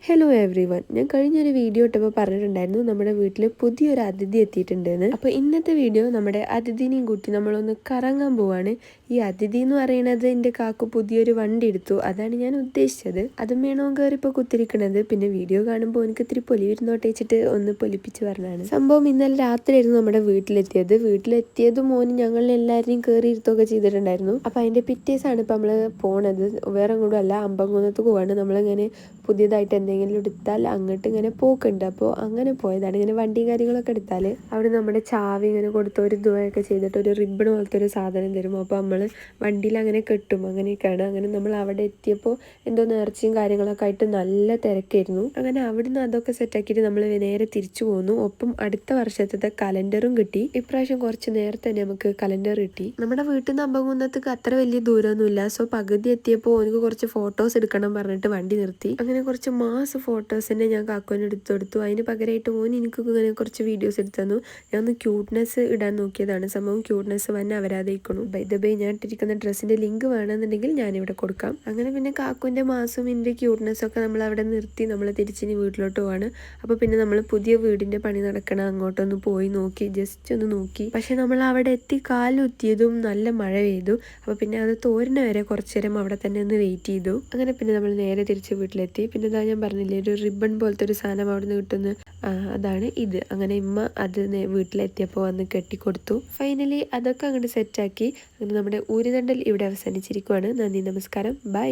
Hello every one, ഞാൻ കഴിഞ്ഞൊരു video ഇട്ടപ്പോൾ പറഞ്ഞിട്ടുണ്ടായിരുന്നു നമ്മുടെ വീട്ടിൽ പുതിയൊരു അതിഥി എത്തിയിട്ടുണ്ടെന്ന്. അപ്പോൾ ഇന്നത്തെ വീഡിയോ നമ്മുടെ അതിഥിനെയും കൂട്ടി നമ്മളൊന്ന് കറങ്ങാൻ പോവാണ്. ഈ അതിഥി എന്ന് പറയുന്നത് എൻ്റെ കാക്കു പുതിയൊരു വണ്ടി എടുത്തു, അതാണ് ഞാൻ ഉദ്ദേശിച്ചത്. അതും വേണോ കയറിപ്പോൾ കുത്തിരിക്കണത്. പിന്നെ വീഡിയോ കാണുമ്പോൾ എനിക്ക് ഇത്തിരി പൊലിവിരുന്നോട്ട് വെച്ചിട്ട് ഒന്ന് പൊലിപ്പിച്ച് പറഞ്ഞാണ്. സംഭവം ഇന്നലെ രാത്രിയായിരുന്നു നമ്മുടെ വീട്ടിലെത്തിയത് മോന് ഞങ്ങളെല്ലാവരെയും കയറി ഇരുത്തൊക്കെ ചെയ്തിട്ടുണ്ടായിരുന്നു. അപ്പോൾ അതിൻ്റെ പിറ്റേസാണ് ഇപ്പോൾ നമ്മൾ പോണത്. വേറെ എങ്ങോട്ടും അല്ല, അമ്പംകുന്നത്ത് പോവാണ്. നമ്മളിങ്ങനെ പുതിയതായിട്ട് എന്തെങ്കിലും എടുത്താൽ അങ്ങോട്ട് ഇങ്ങനെ പോക്കുണ്ട്. അപ്പോൾ അങ്ങനെ പോയതാണ്. ഇങ്ങനെ വണ്ടിയും കാര്യങ്ങളൊക്കെ എടുത്താൽ അവിടെ നമ്മുടെ ചാവി ഇങ്ങനെ കൊടുത്ത് ഒരു ഇതുവയൊക്കെ ചെയ്തിട്ട് ഒരു റിബൺ പോലത്തെ ഒരു സാധനം തരും. അപ്പോൾ നമ്മൾ വണ്ടിയിൽ അങ്ങനെ കെട്ടും. അങ്ങനെയൊക്കെയാണ്. അങ്ങനെ നമ്മൾ അവിടെ എത്തിയപ്പോൾ എന്തോ നേർച്ചയും കാര്യങ്ങളൊക്കെ ആയിട്ട് നല്ല തിരക്കായിരുന്നു. അങ്ങനെ അവിടുന്ന് അതൊക്കെ സെറ്റാക്കിയിട്ട് നമ്മൾ നേരെ തിരിച്ചു പോന്നു. ഒപ്പം അടുത്ത വർഷത്തെ കലണ്ടറും കിട്ടി. ഇപ്രാവശ്യം കുറച്ച് നേരത്തെ തന്നെ നമുക്ക് കലണ്ടർ കിട്ടി. നമ്മുടെ വീട്ടിൽ നിന്ന് അമ്പകുന്നത്തേക്ക് അത്ര വലിയ ദൂരമൊന്നുമില്ല. സോ പകുതി എത്തിയപ്പോൾ എനിക്ക് കുറച്ച് ഫോട്ടോസ് എടുക്കണം പറഞ്ഞിട്ട് വണ്ടി നിർത്തി. അങ്ങനെ കുറച്ച് മാസ് ഫോട്ടോസ് തന്നെ ഞാൻ കാക്കുവിന് എടുത്തു കൊടുത്തു. അതിന് പകരമായിട്ട് എനിക്ക് ഇങ്ങനെ കുറച്ച് വീഡിയോസ് എടുത്തു തന്നു. ഞാൻ ഒന്ന് ക്യൂട്ട്നെസ് ഇടാൻ നോക്കിയതാണ്. സംഭവം ക്യൂട്ട്നെസ് വന്നെ അവരാതേക്കണു. ബൈ ഞാൻ ഇട്ടിരിക്കുന്ന ഡ്രസ്സിൻ്റെ ലിങ്ക് വേണമെന്നുണ്ടെങ്കിൽ ഞാനിവിടെ കൊടുക്കാം. അങ്ങനെ പിന്നെ കാക്കുവിൻ്റെ മാസും എൻ്റെ ക്യൂട്ട്നെസ്സൊക്കെ നമ്മൾ അവിടെ നിർത്തി നമ്മൾ തിരിച്ചിനി വീട്ടിലോട്ട് പോവാണ്. അപ്പോൾ പിന്നെ നമ്മൾ പുതിയ വീടിൻ്റെ പണി നടക്കണം, അങ്ങോട്ടൊന്ന് പോയി നോക്കി, ജസ്റ്റ് ഒന്ന് നോക്കി. പക്ഷെ നമ്മൾ അവിടെ എത്തി കാലുത്തിയതും നല്ല മഴ പെയ്തു. അപ്പോൾ പിന്നെ അത് തോരുന്ന വരെ കുറച്ച് നേരം അവിടെ തന്നെ ഒന്ന് വെയിറ്റ് ചെയ്തു. അങ്ങനെ പിന്നെ നമ്മൾ നേരെ തിരിച്ച് വീട്ടിലെത്തി. പിന്നെ ഇതാ ഞാൻ പറഞ്ഞില്ലേ, ഒരു റിബൺ പോലത്തെ ഒരു സാധനം അവിടെ നിന്ന് കിട്ടുന്നു, അതാണ് ഇത്. അങ്ങനെ ഇമ്മ അത് വീട്ടിലെത്തിയപ്പോൾ വന്ന് കെട്ടിക്കൊടുത്തു. ഫൈനലി അതൊക്കെ അങ്ങോട്ട് സെറ്റാക്കി. അങ്ങനെ നമ്മുടെ ഊരുതണ്ടൽ ഇവിടെ അവസാനിച്ചിരിക്കുവാണ്. നന്ദി, നമസ്കാരം, ബൈ.